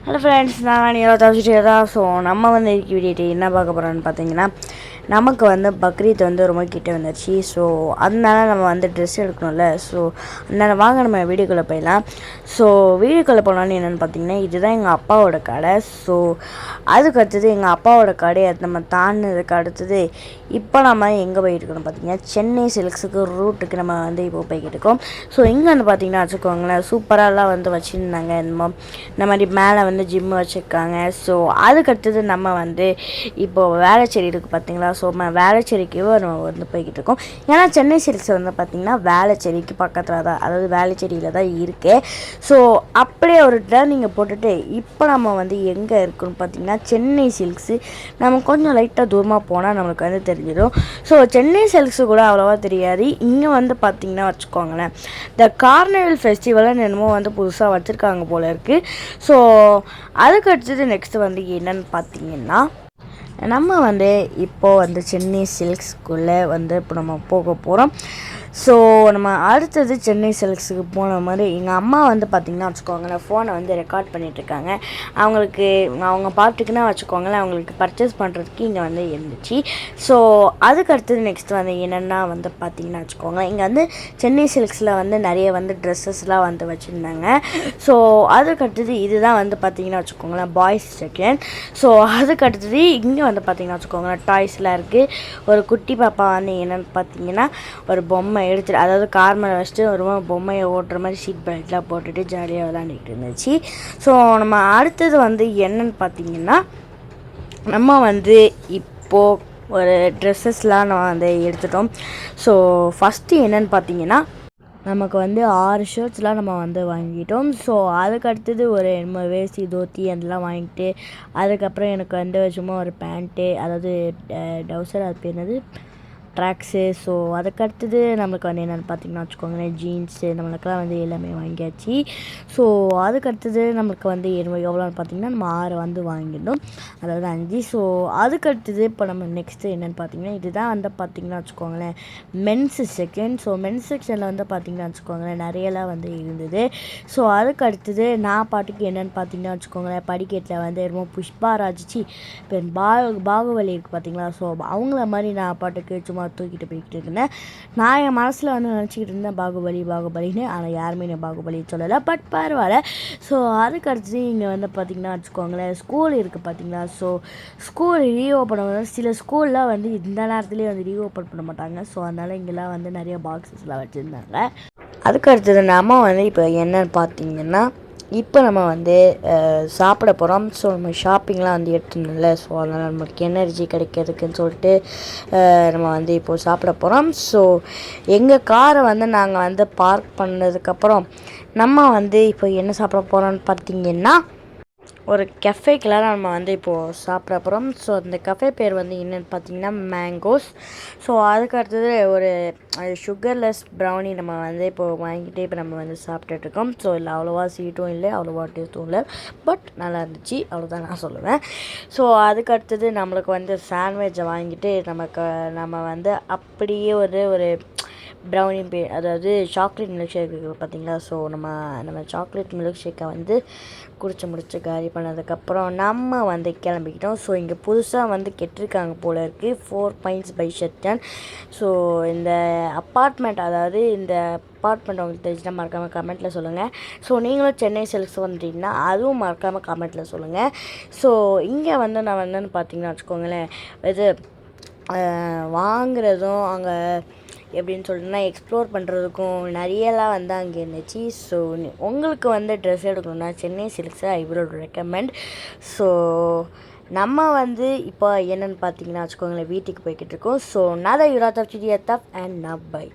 Hello friends, நான் நீரா தான். ஸோ நம்ம வந்து வீடியோ என்ன பார்க்க போகிறோன்னு பார்த்தீங்கன்னா, நமக்கு வந்து பக்ரீத் வந்து ரொம்ப கிட்ட வந்துடுச்சு. ஸோ அதனால நம்ம வந்து ட்ரெஸ் எடுக்கணும்ல. ஸோ அதனால் வாங்க நம்ம வீடியோக்குள்ளே போயிடலாம். ஸோ வீடியோக்குள்ளே போனாலும் என்னென்னு பார்த்தீங்கன்னா, இதுதான் எங்கள் அப்பாவோட கடை. ஸோ அதுக்கு அடுத்தது எங்கள் அப்பாவோட கடையை நம்ம தாண்டினதுக்கு அடுத்தது இப்போ நம்ம எங்கே போயிட்டு இருக்கோம்னு பார்த்தீங்கன்னா, சென்னை சில்க்ஸுக்கு ரூட்டுக்கு நம்ம வந்து இப்போ போய்கிட்டு இருக்கோம். ஸோ இங்கே வந்து பார்த்தீங்கன்னா வச்சுக்கோங்களேன், சூப்பராகலாம் வந்து வச்சுருந்தாங்க. இந்த மாதிரி மேலே வந்து ஜிம்மு வச்சுருக்காங்க. ஸோ அதுக்கடுத்தது நம்ம வந்து இப்போது வேளச்சேரி இருக்குது பார்த்தீங்களா. ஸோ வேளச்சேரிக்கு நம்ம வந்து போய்கிட்டு இருக்கோம். ஏன்னா சென்னை சில்க்ஸ் வந்து பார்த்திங்கன்னா வேளச்சேரிக்கு பக்கத்தில் தான், அதாவது வேளச்சேரியில் தான் இருக்குது. ஸோ அப்படியே ஒரு டர்னிங்கை போட்டுட்டு இப்போ நம்ம வந்து எங்கே இருக்குன்னு பார்த்திங்கன்னா சென்னை சில்க்ஸு. நம்ம கொஞ்சம் லைட்டாக தூரமாக போனால் நம்மளுக்கு வந்து தெரிஞ்சிடும். ஸோ சென்னை சில்க்ஸு கூட அவ்வளோவா தெரியாது. இங்கே வந்து பார்த்திங்கன்னா வச்சுக்கோங்களேன், இந்த கார்னிவல் ஃபெஸ்டிவல்னு என்னமோ வந்து புதுசாக வச்சுருக்காங்க போல இருக்குது. ஸோ அதுக்கு அடுத்தது நெக்ஸ்ட்டு வந்து என்னென்னு பார்த்திங்கன்னா, நம்ம வந்து இப்போது வந்து சென்னை சில்க்ஸ்குள்ளே வந்து இப்போ நம்ம போக போகிறோம். ஸோ நம்ம அடுத்தது சென்னை சில்க்ஸுக்கு போன மாதிரி எங்கள் அம்மா வந்து பார்த்திங்கன்னா வச்சுக்கோங்களேன், ஃபோனை வந்து ரெக்கார்ட் பண்ணிகிட்ருக்காங்க. அவங்க பாட்டுக்குன்னா வச்சுக்கோங்களேன், அவங்களுக்கு பர்ச்சேஸ் பண்ணுறதுக்கு இங்கே வந்து இருந்துச்சு. ஸோ அதுக்கு அடுத்தது நெக்ஸ்ட் வந்து என்னென்னா வந்து பார்த்திங்கன்னா வச்சுக்கோங்களேன், இங்கே வந்து சென்னை சில்க்ஸில் வந்து நிறைய வந்து ட்ரெஸ்ஸஸ்லாம் வந்து வச்சுருந்தாங்க. ஸோ அதுக்கு அடுத்தது இதுதான் வந்து பார்த்திங்கன்னா வச்சுக்கோங்களேன் பாய்ஸ் செக்ஷன். ஸோ அதுக்கு அடுத்தது இங்கே வந்து பார்த்திங்கன்னா வச்சுக்கோங்களேன் டாய்ஸ்லாம் இருக்குது. ஒரு குட்டி பாப்பா வந்து என்னென்னு பார்த்திங்கன்னா ஒரு பொம்மை எடுத்துட்டு, அதாவது கார் மேலே வச்சுட்டு ஒரு பொம்மையை ஓட்டுற மாதிரி சீட் பெல்ட்லாம் போட்டுட்டு ஜாலியாக விளாண்டுக்கிட்டு இருந்துச்சு. ஸோ நம்ம அடுத்தது வந்து என்னன்னு பார்த்திங்கன்னா, நம்ம வந்து இப்போது ஒரு ட்ரெஸ்ஸஸ்லாம் நம்ம வந்து எடுத்துட்டோம். ஸோ ஃபஸ்ட்டு என்னென்னு பார்த்திங்கன்னா, நமக்கு வந்து 6 ஷர்ட்ஸ்லாம் நம்ம வந்து வாங்கிட்டோம். ஸோ அதுக்கு அடுத்தது ஒரு நம்ம வேஷ்டி தோத்தி அதெல்லாம் வாங்கிட்டு, அதுக்கப்புறம் எனக்கு வந்து சும்மா ஒரு பேண்ட்டு, அதாவது டவுசர், அது பேர் என்னது, ட்ராக்ஸு. ஸோ அதுக்கடுத்தது நம்மளுக்கு வந்து என்னென்னு பார்த்திங்கன்னா வச்சுக்கோங்களேன் ஜீன்ஸு, நம்மளுக்கெல்லாம் வந்து எல்லாமே வாங்கியாச்சு. ஸோ அதுக்கடுத்தது நம்மளுக்கு வந்து எவ்வளோன்னு பார்த்திங்கன்னா நம்ம 6 வந்து வாங்கிட்டோம், அதாவது 5. ஸோ அதுக்கடுத்தது இப்போ நம்ம நெக்ஸ்ட்டு என்னென்னு பார்த்திங்கன்னா, இதுதான் வந்து பார்த்திங்கன்னா வச்சுக்கோங்களேன் மென்ஸு செக்ஷன். ஸோ மென்ஸ் செக்ஷனில் வந்து பார்த்திங்கன்னா வச்சுக்கோங்களேன் நிறையலாம் வந்து இருந்தது. ஸோ அதுக்கு அடுத்தது நான் பாட்டுக்கு என்னென்னு பார்த்திங்கன்னா வச்சுக்கோங்களேன், படிக்கட்டில் வந்து ரொம்ப புஷ்பா ராஜிச்சு இப்போ பாகுபலி இருக்குது பார்த்திங்களா. ஸோ அவங்கள மாதிரி நான் பாட்டுக்கு சும்மா தூக்கிட்டு போய்கிட்டு இருந்தேன். நான் என் மனசில் வந்து நினச்சிக்கிட்டு இருந்தேன் பாகுபலின்னு. ஆனால் யாருமே நான் பாகுபலி சொல்லலை, பட் பரவாயில்ல. ஸோ அதுக்கு அடுத்து இங்கே வந்து பார்த்திங்கன்னா வச்சுக்கோங்களேன் ஸ்கூல் இருக்குது பார்த்திங்களா. ஸோ ஸ்கூல் ரீஓப்பன் பண்ண, சில ஸ்கூல்லாம் வந்து இந்த நேரத்துலேயே வந்து ரீஓப்பன் பண்ண மாட்டாங்க. ஸோ அதனால் இங்கெல்லாம் வந்து நிறைய பாக்ஸஸ்லாம் வச்சுருந்தாங்க. அதுக்கு அடுத்தது நம்ம வந்து இப்போ என்னன்னு பார்த்திங்கன்னா, இப்போ நம்ம வந்து சாப்பிட போகிறோம். ஸோ நம்ம ஷாப்பிங்லாம் வந்து எடுத்துணும்ல. ஸோ அதனால் நம்மளுக்கு எனர்ஜி கிடைக்கிறதுக்குன்னு சொல்லிட்டு நம்ம வந்து இப்போது சாப்பிட போகிறோம். ஸோ எங்கள் காரை வந்து நாங்கள் வந்து பார்க் பண்ணதுக்கப்புறம் நம்ம வந்து இப்போ என்ன சாப்பிட போகிறோம்னு பார்த்திங்கன்னா, ஒரு கெஃபேக்கெலாம் நம்ம வந்து இப்போது சாப்பிட போகிறோம். ஸோ அந்த கஃபே பேர் வந்து என்னென்னு பார்த்திங்கன்னா மேங்கோஸ். ஸோ அதுக்கு அடுத்தது ஒரு சுகர்லெஸ் ப்ரௌனி நம்ம வந்து இப்போது வாங்கிட்டு இப்போ நம்ம வந்து சாப்பிட்டுட்ருக்கோம். ஸோ இல்லை அவ்வளோவா ஸ்வீட்டும் இல்லை, அவ்வளோவா டேஸ்ட்டும் இல்லை, பட் நல்லா இருந்துச்சு, அவ்வளோதான் நான் சொல்லுவேன். ஸோ அதுக்கு அடுத்தது நம்மளுக்கு வந்து சாண்ட்விட்சை வாங்கிட்டு நம்ம வந்து அப்படியே ஒரு ப்ரௌனி அதாவது சாக்லேட் மில்க் ஷேக் இருக்குது பார்த்திங்களா. ஸோ நம்ம சாக்லேட் மில்க் ஷேக்கை வந்து முடிச்சு காலி பண்ணதுக்கப்புறம் நம்ம வந்து கிளம்பிக்கிட்டோம். ஸோ இங்கே புதுசாக வந்து கெட்டிருக்காங்க போல் இருக்குது 4 pints by ஷர்டன். ஸோ இந்த அப்பார்ட்மெண்ட் உங்களுக்கு தெரிஞ்சுன்னா மறக்காமல் கமெண்ட்டில் சொல்லுங்கள். ஸோ நீங்களும் சென்னை சில்க்ஸ் வந்துட்டிங்கன்னா அதுவும் மறக்காமல் கமெண்ட்டில் சொல்லுங்கள். ஸோ இங்கே வந்து நான் என்னென்னு பார்த்தீங்கன்னா வச்சுக்கோங்களேன், இது வாங்குறதும் அங்கே எப்படின்னு சொல்லிட்டுனா எக்ஸ்ப்ளோர் பண்ணுறதுக்கும் நிறையலாம் வந்து அங்கே இருந்துச்சு. ஸோ உங்களுக்கு வந்து ட்ரெஸ் எடுக்கணுன்னா சென்னை சில்க்ஸை ஐ வுட் ரெக்கமெண்ட். ஸோ நம்ம வந்து இப்போ என்னென்னு பார்த்தீங்கன்னா வச்சுக்கோங்களேன் வீட்டுக்கு போய்கிட்டு இருக்கோம். ஸோ நான் தான் யுராத் ஆஃப் அண்ட் நான் பை.